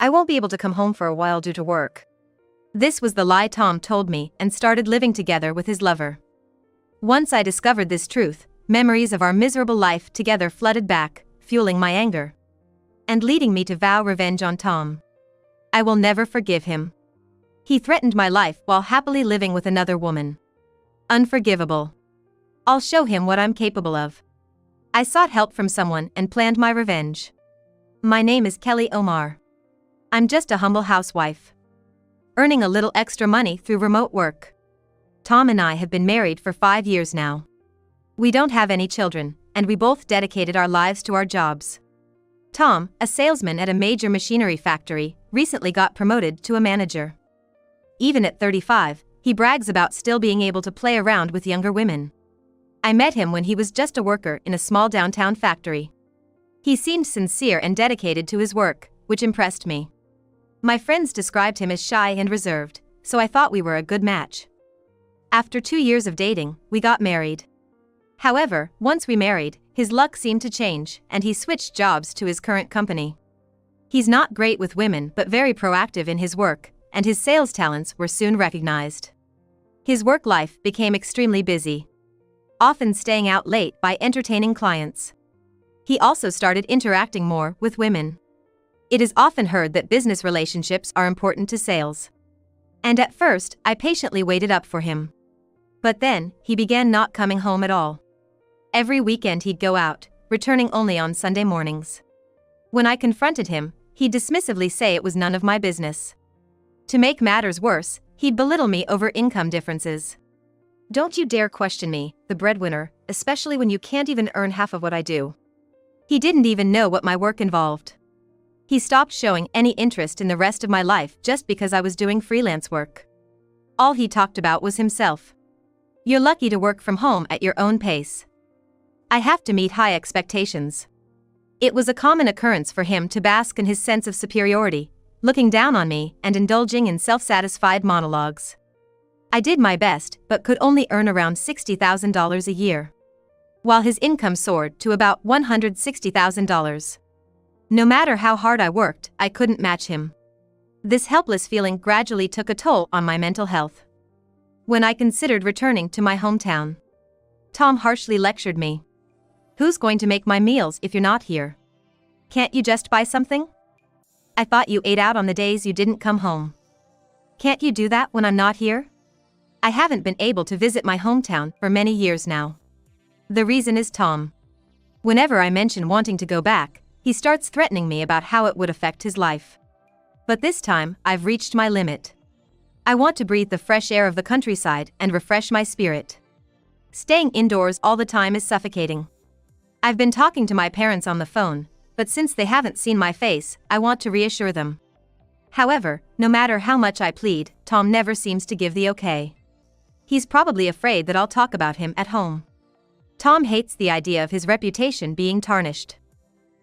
I won't be able to come home for a while due to work. This was the lie Tom told me and started living together with his lover. Once I discovered this truth, memories of our miserable life together flooded back, fueling my anger and leading me to vow revenge on Tom. I will never forgive him. He threatened my life while happily living with another woman. Unforgivable. I'll show him what I'm capable of. I sought help from someone and planned my revenge. My name is Kelly Omar. I'm just a humble housewife, earning a little extra money through remote work. Tom and I have been married for 5 years now. We don't have any children, and we both dedicated our lives to our jobs. Tom, a salesman at a major machinery factory, recently got promoted to a manager. Even at 35, he brags about still being able to play around with younger women. I met him when he was just a worker in a small downtown factory. He seemed sincere and dedicated to his work, which impressed me. My friends described him as shy and reserved, so I thought we were a good match. After 2 years of dating, we got married. However, once we married, his luck seemed to change, and he switched jobs to his current company. He's not great with women but very proactive in his work, and his sales talents were soon recognized. His work life became extremely busy, often staying out late by entertaining clients. He also started interacting more with women. It is often heard that business relationships are important to sales. And at first, I patiently waited up for him. But then, he began not coming home at all. Every weekend he'd go out, returning only on Sunday mornings. When I confronted him, he'd dismissively say it was none of my business. To make matters worse, he'd belittle me over income differences. "Don't you dare question me, the breadwinner, especially when you can't even earn half of what I do." He didn't even know what my work involved. He stopped showing any interest in the rest of my life just because I was doing freelance work. All he talked about was himself. "You're lucky to work from home at your own pace. I have to meet high expectations." It was a common occurrence for him to bask in his sense of superiority, looking down on me and indulging in self-satisfied monologues. I did my best but could only earn around $60,000 a year, while his income soared to about $160,000. No matter how hard I worked, I couldn't match him. This helpless feeling gradually took a toll on my mental health. When I considered returning to my hometown, Tom harshly lectured me. "Who's going to make my meals if you're not here? Can't you just buy something? I thought you ate out on the days you didn't come home. Can't you do that when I'm not here?" I haven't been able to visit my hometown for many years now. The reason is Tom. Whenever I mention wanting to go back, he starts threatening me about how it would affect his life. But this time, I've reached my limit. I want to breathe the fresh air of the countryside and refresh my spirit. Staying indoors all the time is suffocating. I've been talking to my parents on the phone, but since they haven't seen my face, I want to reassure them. However, no matter how much I plead, Tom never seems to give the okay. He's probably afraid that I'll talk about him at home. Tom hates the idea of his reputation being tarnished.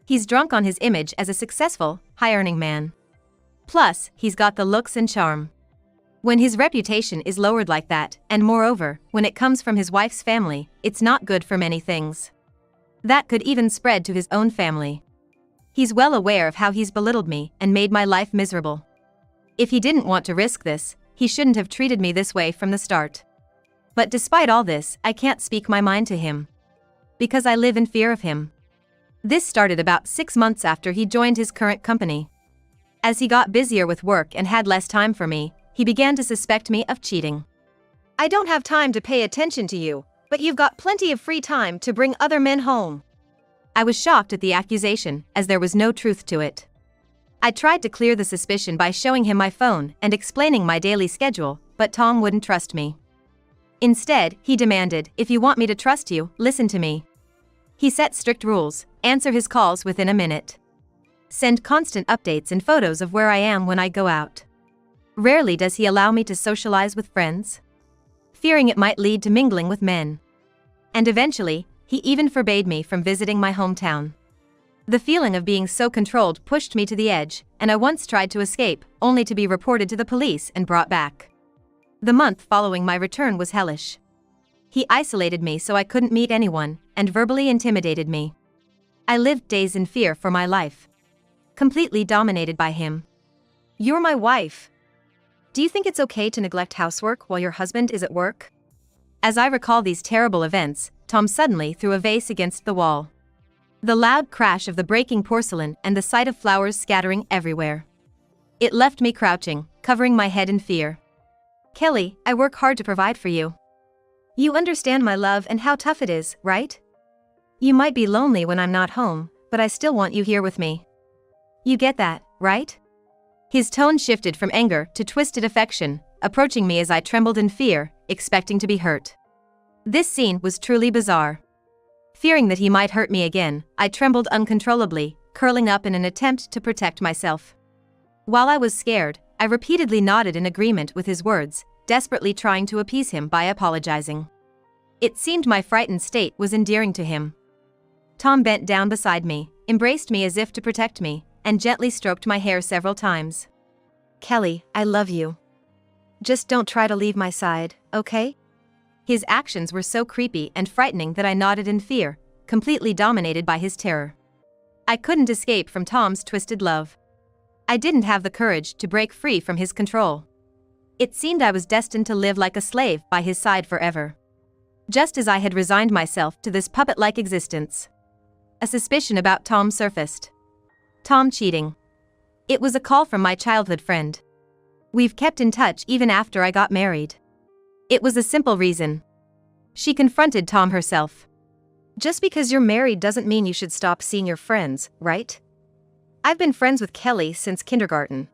He's drunk on his image as a successful, high-earning man. Plus, he's got the looks and charm. When his reputation is lowered like that, and moreover, when it comes from his wife's family, it's not good for many things. That could even spread to his own family. He's well aware of how he's belittled me and made my life miserable. If he didn't want to risk this, he shouldn't have treated me this way from the start. But despite all this, I can't speak my mind to him, because I live in fear of him. This started about 6 months after he joined his current company. As he got busier with work and had less time for me, he began to suspect me of cheating. "I don't have time to pay attention to you, but you've got plenty of free time to bring other men home." I was shocked at the accusation, as there was no truth to it. I tried to clear the suspicion by showing him my phone and explaining my daily schedule, but Tom wouldn't trust me. Instead, he demanded, "If you want me to trust you, listen to me." He set strict rules: answer his calls within a minute, send constant updates and photos of where I am when I go out. Rarely does he allow me to socialize with friends, fearing it might lead to mingling with men. And eventually, he even forbade me from visiting my hometown. The feeling of being so controlled pushed me to the edge, and I once tried to escape, only to be reported to the police and brought back. The month following my return was hellish. He isolated me so I couldn't meet anyone, and verbally intimidated me. I lived days in fear for my life, completely dominated by him. You're my wife. Do you think it's okay to neglect housework while your husband is at work? As I recall these terrible events, Tom suddenly threw a vase against the wall. The loud crash of the breaking porcelain and the sight of flowers scattering everywhere. It left me crouching, covering my head in fear. Kelly, I work hard to provide for you. You understand my love and how tough it is, right? You might be lonely when I'm not home, but I still want you here with me. You get that, right? His tone shifted from anger to twisted affection, approaching me as I trembled in fear, expecting to be hurt. This scene was truly bizarre. Fearing that he might hurt me again, I trembled uncontrollably, curling up in an attempt to protect myself. While I was scared, I repeatedly nodded in agreement with his words, desperately trying to appease him by apologizing. It seemed my frightened state was endearing to him. Tom bent down beside me, embraced me as if to protect me, and gently stroked my hair several times. Kelly, I love you. Just don't try to leave my side, okay? His actions were so creepy and frightening that I nodded in fear, completely dominated by his terror. I couldn't escape from Tom's twisted love. I didn't have the courage to break free from his control. It seemed I was destined to live like a slave by his side forever. Just as I had resigned myself to this puppet-like existence. A suspicion about Tom surfaced. Tom cheating. It was a call from my childhood friend. We've kept in touch even after I got married. It was a simple reason. She confronted Tom herself. Just because you're married doesn't mean you should stop seeing your friends, right? I've been friends with Kelly since kindergarten.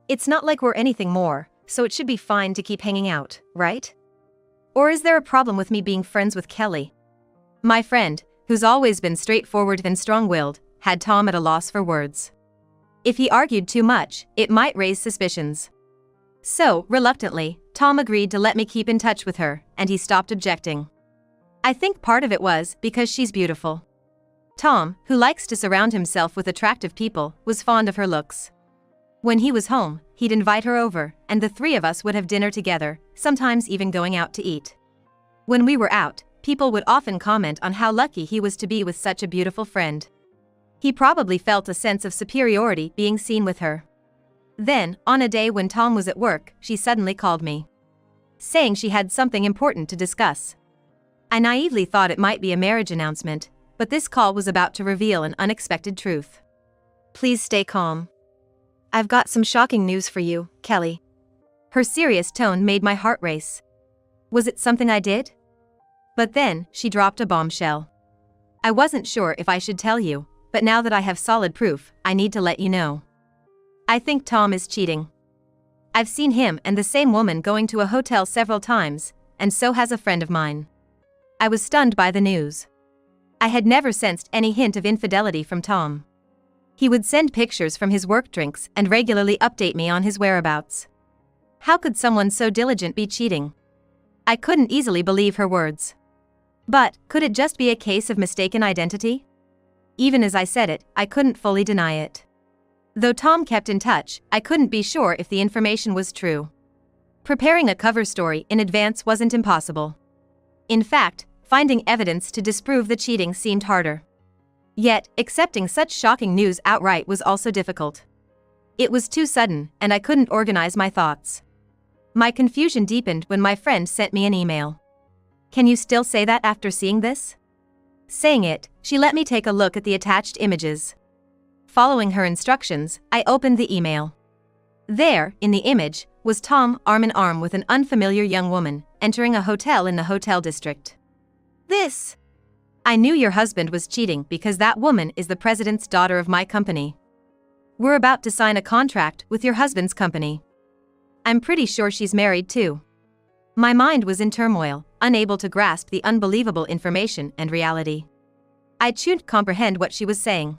It's not like we're anything more, so it should be fine to keep hanging out, right? Or is there a problem with me being friends with Kelly? My friend, who's always been straightforward and strong-willed, had Tom at a loss for words. If he argued too much, it might raise suspicions. So, reluctantly, Tom agreed to let me keep in touch with her, and he stopped objecting. I think part of it was because she's beautiful. Tom, who likes to surround himself with attractive people, was fond of her looks. When he was home, he'd invite her over, and the three of us would have dinner together, sometimes even going out to eat. When we were out, people would often comment on how lucky he was to be with such a beautiful friend. He probably felt a sense of superiority being seen with her. Then, on a day when Tom was at work, she suddenly called me, saying she had something important to discuss. I naively thought it might be a marriage announcement, but this call was about to reveal an unexpected truth. Please stay calm. I've got some shocking news for you, Kelly. Her serious tone made my heart race. Was it something I did? But then, she dropped a bombshell. I wasn't sure if I should tell you, but now that I have solid proof, I need to let you know. I think Tom is cheating. I've seen him and the same woman going to a hotel several times, and so has a friend of mine. I was stunned by the news. I had never sensed any hint of infidelity from Tom. He would send pictures from his work drinks and regularly update me on his whereabouts. How could someone so diligent be cheating? I couldn't easily believe her words. But, could it just be a case of mistaken identity? Even as I said it, I couldn't fully deny it. Though Tom kept in touch, I couldn't be sure if the information was true. Preparing a cover story in advance wasn't impossible. In fact, finding evidence to disprove the cheating seemed harder. Yet, accepting such shocking news outright was also difficult. It was too sudden, and I couldn't organize my thoughts. My confusion deepened when my friend sent me an email. Can you still say that after seeing this? Saying it, she let me take a look at the attached images. Following her instructions, I opened the email. There, in the image, was Tom arm in arm with an unfamiliar young woman, entering a hotel in the hotel district. This! I knew your husband was cheating because that woman is the president's daughter of my company. We're about to sign a contract with your husband's company. I'm pretty sure she's married too. My mind was in turmoil, unable to grasp the unbelievable information and reality. I couldn't comprehend what she was saying.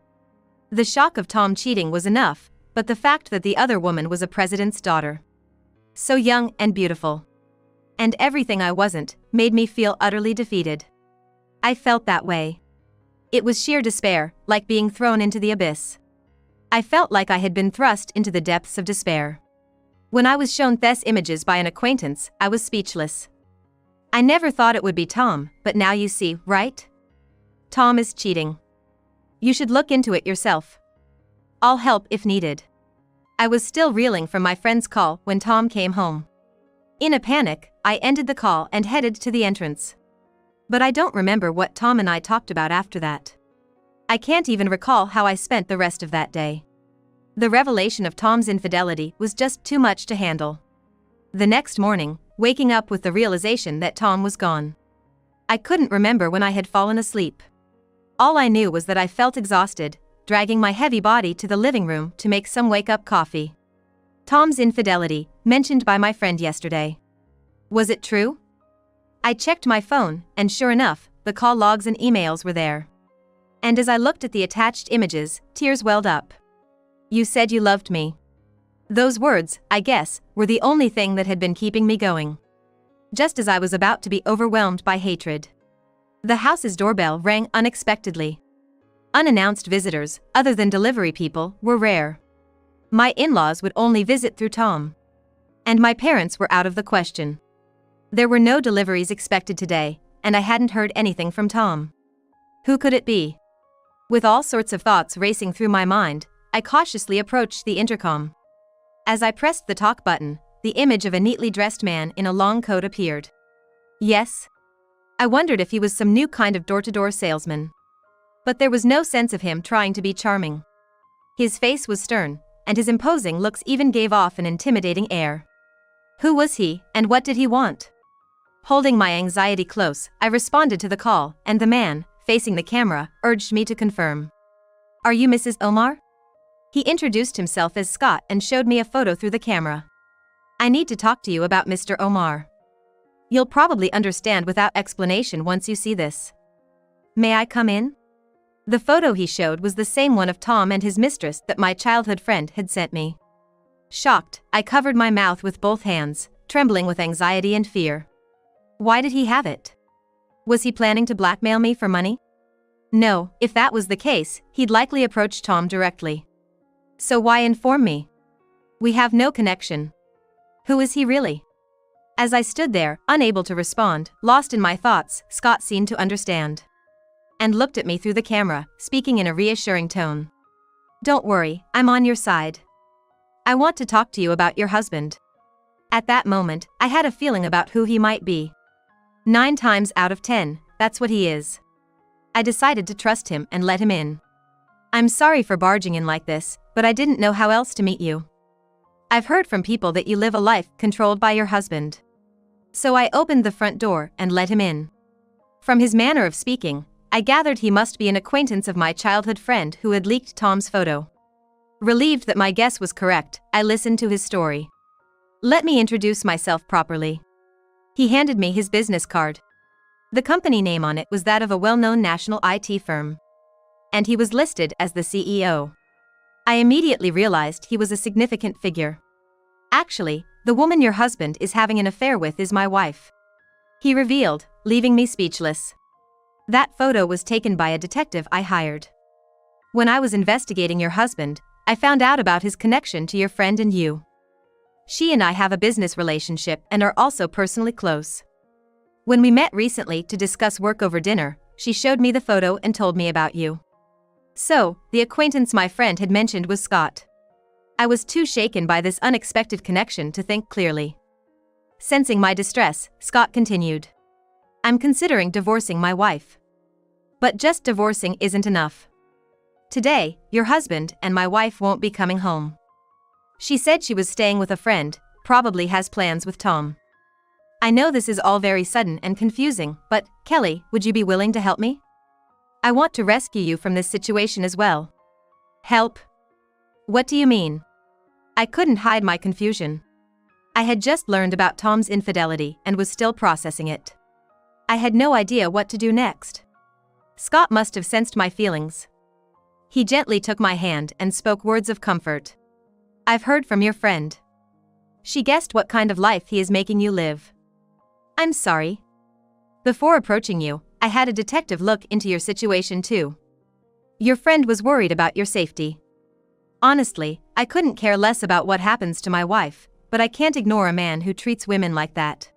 The shock of Tom cheating was enough, but the fact that the other woman was a president's daughter. So young and beautiful. And everything I wasn't, made me feel utterly defeated. I felt that way. It was sheer despair, like being thrown into the abyss. I felt like I had been thrust into the depths of despair. When I was shown these images by an acquaintance, I was speechless. I never thought it would be Tom, but now you see, right? Tom is cheating. You should look into it yourself. I'll help if needed. I was still reeling from my friend's call when Tom came home. In a panic, I ended the call and headed to the entrance. But I don't remember what Tom and I talked about after that. I can't even recall how I spent the rest of that day. The revelation of Tom's infidelity was just too much to handle. The next morning, waking up with the realization that Tom was gone. I couldn't remember when I had fallen asleep. All I knew was that I felt exhausted, dragging my heavy body to the living room to make some wake-up coffee. Tom's infidelity, mentioned by my friend yesterday. Was it true? I checked my phone, and sure enough, the call logs and emails were there. And as I looked at the attached images, tears welled up. "You said you loved me." Those words, I guess, were the only thing that had been keeping me going. Just as I was about to be overwhelmed by hatred. The house's doorbell rang unexpectedly. Unannounced visitors, other than delivery people, were rare. My in-laws would only visit through Tom. And my parents were out of the question. There were no deliveries expected today, and I hadn't heard anything from Tom. Who could it be? With all sorts of thoughts racing through my mind, I cautiously approached the intercom. As I pressed the talk button, the image of a neatly dressed man in a long coat appeared. Yes? I wondered if he was some new kind of door-to-door salesman. But there was no sense of him trying to be charming. His face was stern, and his imposing looks even gave off an intimidating air. Who was he, and what did he want? Holding my anxiety close, I responded to the call, and the man, facing the camera, urged me to confirm. "Are you Mrs. Omar?" He introduced himself as Scott and showed me a photo through the camera. "I need to talk to you about Mr. Omar. You'll probably understand without explanation once you see this. May I come in?" The photo he showed was the same one of Tom and his mistress that my childhood friend had sent me. Shocked, I covered my mouth with both hands, trembling with anxiety and fear. Why did he have it? Was he planning to blackmail me for money? No, if that was the case, he'd likely approach Tom directly. So why inform me? We have no connection. Who is he really? As I stood there, unable to respond, lost in my thoughts, Scott seemed to understand. And looked at me through the camera, speaking in a reassuring tone. "Don't worry, I'm on your side. I want to talk to you about your husband." At that moment, I had a feeling about who he might be. 9 times out of 10, that's what he is. I decided to trust him and let him in. "I'm sorry for barging in like this, but I didn't know how else to meet you. I've heard from people that you live a life controlled by your husband." So I opened the front door and let him in. From his manner of speaking, I gathered he must be an acquaintance of my childhood friend who had leaked Tom's photo. Relieved that my guess was correct, I listened to his story. "Let me introduce myself properly." He handed me his business card. The company name on it was that of a well-known national IT firm. And he was listed as the CEO. I immediately realized he was a significant figure. "Actually, the woman your husband is having an affair with is my wife," he revealed, leaving me speechless. "That photo was taken by a detective I hired. When I was investigating your husband, I found out about his connection to your friend and you. She and I have a business relationship and are also personally close. When we met recently to discuss work over dinner, she showed me the photo and told me about you." So, the acquaintance my friend had mentioned was Scott. I was too shaken by this unexpected connection to think clearly. Sensing my distress, Scott continued. "I'm considering divorcing my wife. But just divorcing isn't enough. Today, your husband and my wife won't be coming home. She said she was staying with a friend, probably has plans with Tom. I know this is all very sudden and confusing, but, Kelly, would you be willing to help me? I want to rescue you from this situation as well." "Help? What do you mean?" I couldn't hide my confusion. I had just learned about Tom's infidelity and was still processing it. I had no idea what to do next. Scott must have sensed my feelings. He gently took my hand and spoke words of comfort. "I've heard from your friend. She guessed what kind of life he is making you live. I'm sorry. Before approaching you, I had a detective look into your situation too. Your friend was worried about your safety. Honestly, I couldn't care less about what happens to my wife, but I can't ignore a man who treats women like that."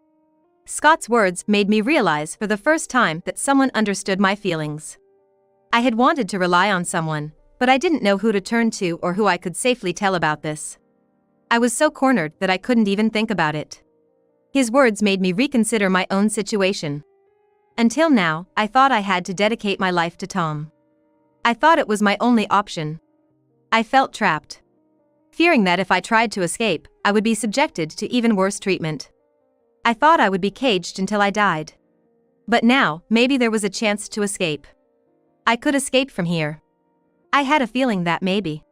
Scott's words made me realize for the first time that someone understood my feelings. I had wanted to rely on someone, but I didn't know who to turn to or who I could safely tell about this. I was so cornered that I couldn't even think about it. His words made me reconsider my own situation. Until now, I thought I had to dedicate my life to Tom. I thought it was my only option. I felt trapped, fearing that if I tried to escape, I would be subjected to even worse treatment. I thought I would be caged until I died. But now, maybe there was a chance to escape. I could escape from here. I had a feeling that maybe.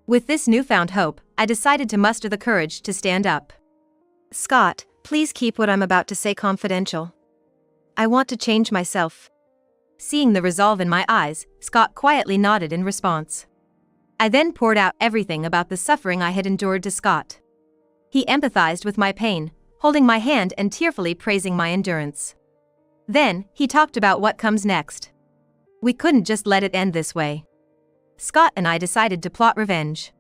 With this newfound hope, I decided to muster the courage to stand up. Scott, please keep what I'm about to say confidential. I want to change myself. Seeing the resolve in my eyes, Scott quietly nodded in response. I then poured out everything about the suffering I had endured to Scott. He empathized with my pain, holding my hand and tearfully praising my endurance. Then, he talked about what comes next. We couldn't just let it end this way. Scott and I decided to plot revenge.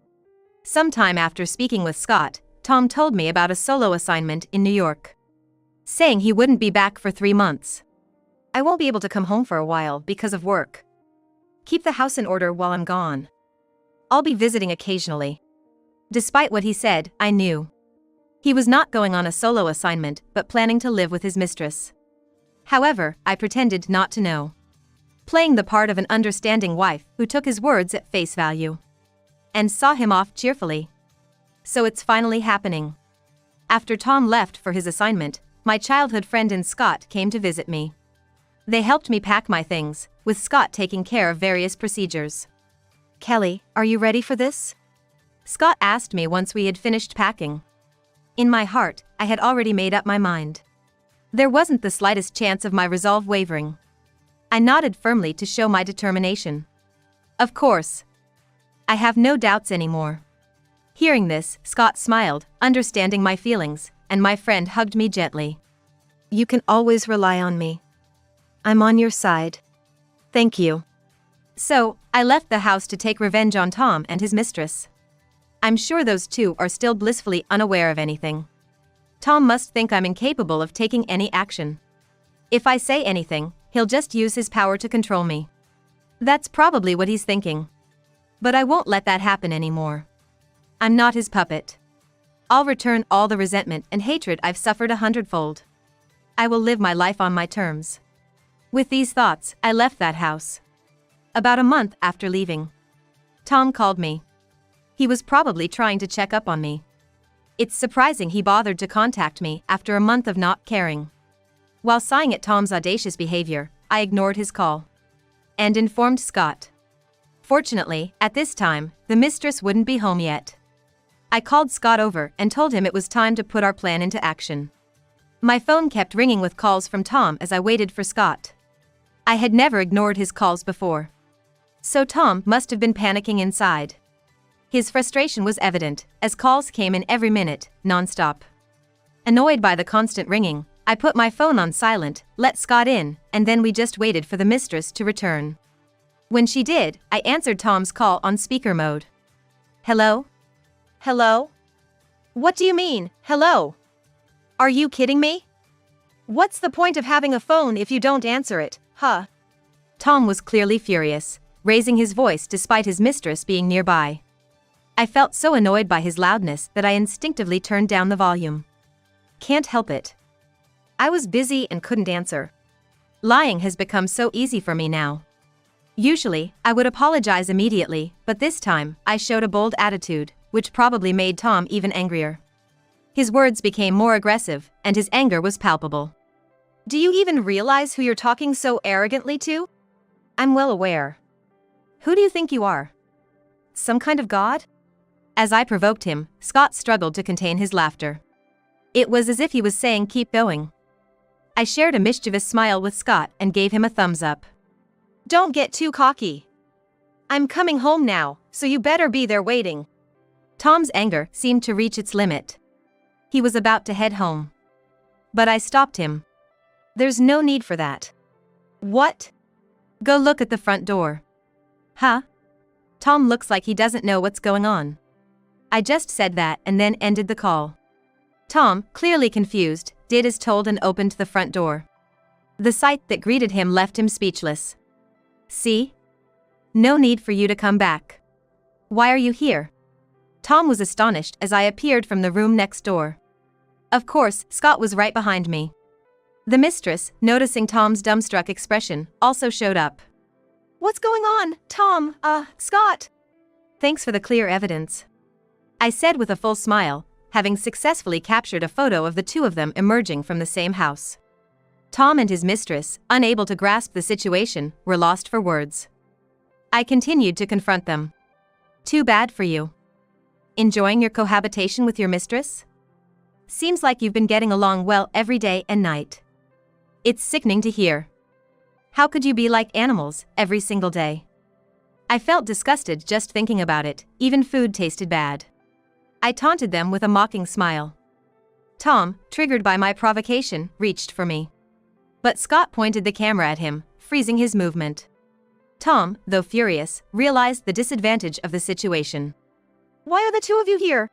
Sometime after speaking with Scott, Tom told me about a solo assignment in New York, saying he wouldn't be back for 3 months. I won't be able to come home for a while because of work. Keep the house in order while I'm gone. I'll be visiting occasionally. Despite what he said, I knew he was not going on a solo assignment but planning to live with his mistress. However, I pretended not to know, playing the part of an understanding wife who took his words at face value and saw him off cheerfully. So it's finally happening. After Tom left for his assignment, my childhood friend and Scott came to visit me. They helped me pack my things, with Scott taking care of various procedures. Kelly, are you ready for this? Scott asked me once we had finished packing. In my heart, I had already made up my mind. There wasn't the slightest chance of my resolve wavering. I nodded firmly to show my determination. Of course. I have no doubts anymore. Hearing this, Scott smiled, understanding my feelings, and my friend hugged me gently. You can always rely on me. I'm on your side. Thank you. So, I left the house to take revenge on Tom and his mistress. I'm sure those two are still blissfully unaware of anything. Tom must think I'm incapable of taking any action. If I say anything, he'll just use his power to control me. That's probably what he's thinking. But I won't let that happen anymore. I'm not his puppet. I'll return all the resentment and hatred I've suffered 100-fold. I will live my life on my terms. With these thoughts, I left that house. About a month after leaving, Tom called me. He was probably trying to check up on me. It's surprising he bothered to contact me after a month of not caring. While sighing at Tom's audacious behavior, I ignored his call and informed Scott. Fortunately, at this time, the mistress wouldn't be home yet. I called Scott over and told him it was time to put our plan into action. My phone kept ringing with calls from Tom as I waited for Scott. I had never ignored his calls before. So Tom must have been panicking inside. His frustration was evident, as calls came in every minute, non-stop. Annoyed by the constant ringing, I put my phone on silent, let Scott in, and then we just waited for the mistress to return. When she did, I answered Tom's call on speaker mode. Hello? Hello? What do you mean, hello? Are you kidding me? What's the point of having a phone if you don't answer it, huh? Tom was clearly furious, raising his voice despite his mistress being nearby. I felt so annoyed by his loudness that I instinctively turned down the volume. Can't help it. I was busy and couldn't answer. Lying has become so easy for me now. Usually, I would apologize immediately, but this time, I showed a bold attitude, which probably made Tom even angrier. His words became more aggressive, and his anger was palpable. Do you even realize who you're talking so arrogantly to? I'm well aware. Who do you think you are? Some kind of god? As I provoked him, Scott struggled to contain his laughter. It was as if he was saying keep going. I shared a mischievous smile with Scott and gave him a thumbs up. Don't get too cocky. I'm coming home now, so you better be there waiting. Tom's anger seemed to reach its limit. He was about to head home. But I stopped him. There's no need for that. What? Go look at the front door. Huh? Tom looks like he doesn't know what's going on. I just said that and then ended the call. Tom, clearly confused, did as told and opened the front door. The sight that greeted him left him speechless. See? No need for you to come back. Why are you here? Tom was astonished as I appeared from the room next door. Of course, Scott was right behind me. The mistress, noticing Tom's dumbstruck expression, also showed up. What's going on, Tom? Scott? Thanks for the clear evidence, I said with a full smile, having successfully captured a photo of the two of them emerging from the same house. Tom and his mistress, unable to grasp the situation, were lost for words. I continued to confront them. Too bad for you. Enjoying your cohabitation with your mistress? Seems like you've been getting along well every day and night. It's sickening to hear. How could you be like animals every single day? I felt disgusted just thinking about it, even food tasted bad. I taunted them with a mocking smile. Tom, triggered by my provocation, reached for me. But Scott pointed the camera at him, freezing his movement. Tom, though furious, realized the disadvantage of the situation. Why are the two of you here?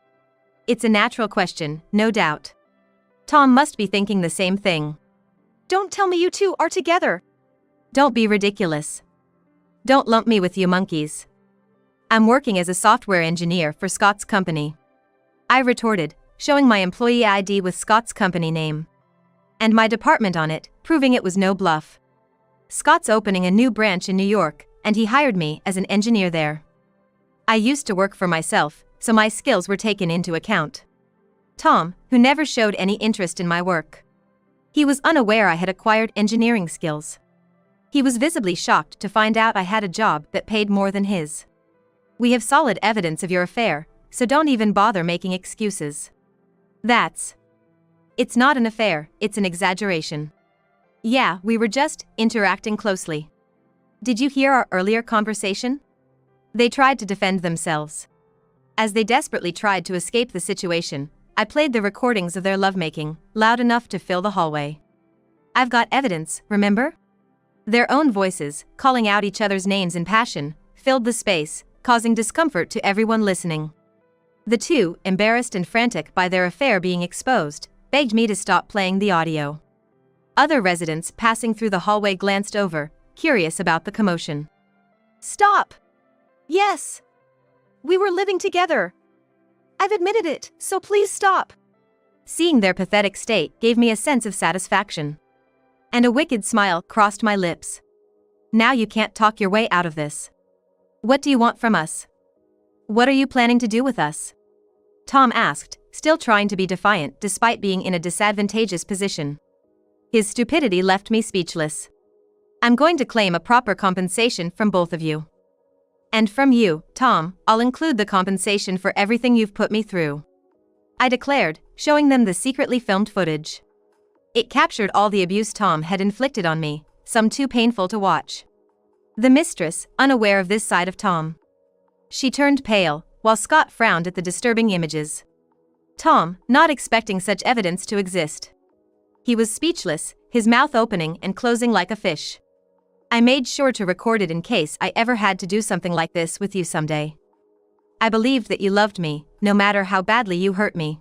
It's a natural question, no doubt. Tom must be thinking the same thing. Don't tell me you two are together. Don't be ridiculous. Don't lump me with you monkeys. I'm working as a software engineer for Scott's company, I retorted, showing my employee ID with Scott's company name. And my department on it, proving it was no bluff. Scott's opening a new branch in New York, and he hired me as an engineer there. I used to work for myself, so my skills were taken into account. Tom, who never showed any interest in my work. He was unaware I had acquired engineering skills. He was visibly shocked to find out I had a job that paid more than his. We have solid evidence of your affair, so don't even bother making excuses. It's not an affair, it's an exaggeration. Yeah, we were just interacting closely. Did you hear our earlier conversation? They tried to defend themselves. As they desperately tried to escape the situation, I played the recordings of their lovemaking, loud enough to fill the hallway. I've got evidence, remember? Their own voices, calling out each other's names in passion, filled the space, causing discomfort to everyone listening. The two, embarrassed and frantic by their affair being exposed, begged me to stop playing the audio. Other residents passing through the hallway glanced over, curious about the commotion. Stop! Yes! We were living together. I've admitted it, so please stop. Seeing their pathetic state gave me a sense of satisfaction. And a wicked smile crossed my lips. Now you can't talk your way out of this. What do you want from us? What are you planning to do with us? Tom asked, still trying to be defiant despite being in a disadvantageous position. His stupidity left me speechless. I'm going to claim a proper compensation from both of you. And from you, Tom, I'll include the compensation for everything you've put me through, I declared, showing them the secretly filmed footage. It captured all the abuse Tom had inflicted on me, some too painful to watch. The mistress, unaware of this side of Tom. She turned pale, while Scott frowned at the disturbing images. Tom, not expecting such evidence to exist. He was speechless, his mouth opening and closing like a fish. I made sure to record it in case I ever had to do something like this with you someday. I believed that you loved me, no matter how badly you hurt me.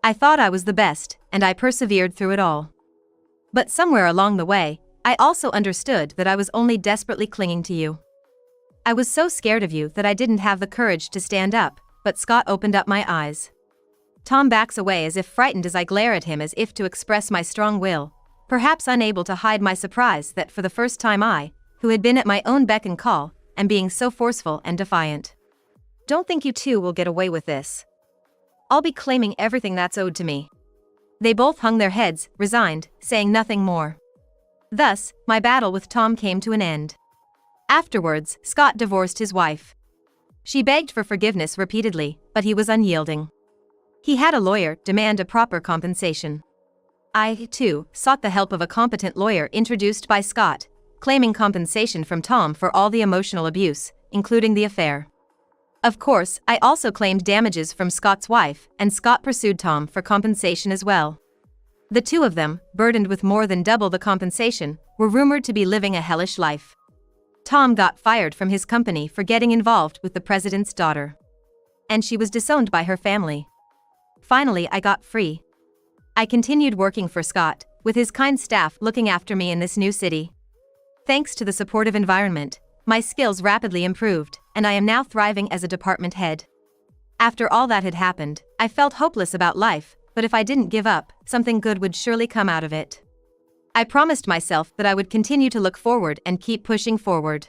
I thought I was the best, and I persevered through it all. But somewhere along the way, I also understood that I was only desperately clinging to you. I was so scared of you that I didn't have the courage to stand up, but Scott opened up my eyes. Tom backs away as if frightened as I glare at him as if to express my strong will, perhaps unable to hide my surprise that for the first time I, who had been at my own beck and call, am being so forceful and defiant. Don't think you two will get away with this. I'll be claiming everything that's owed to me. They both hung their heads, resigned, saying nothing more. Thus, my battle with Tom came to an end. Afterwards, Scott divorced his wife. She begged for forgiveness repeatedly, but he was unyielding. He had a lawyer demand a proper compensation. I, too, sought the help of a competent lawyer introduced by Scott, claiming compensation from Tom for all the emotional abuse, including the affair. Of course, I also claimed damages from Scott's wife, and Scott pursued Tom for compensation as well. The two of them, burdened with more than double the compensation, were rumored to be living a hellish life. Tom got fired from his company for getting involved with the president's daughter. And she was disowned by her family. Finally, I got free. I continued working for Scott, with his kind staff looking after me in this new city. Thanks to the supportive environment, my skills rapidly improved, and I am now thriving as a department head. After all that had happened, I felt hopeless about life, but if I didn't give up, something good would surely come out of it. I promised myself that I would continue to look forward and keep pushing forward.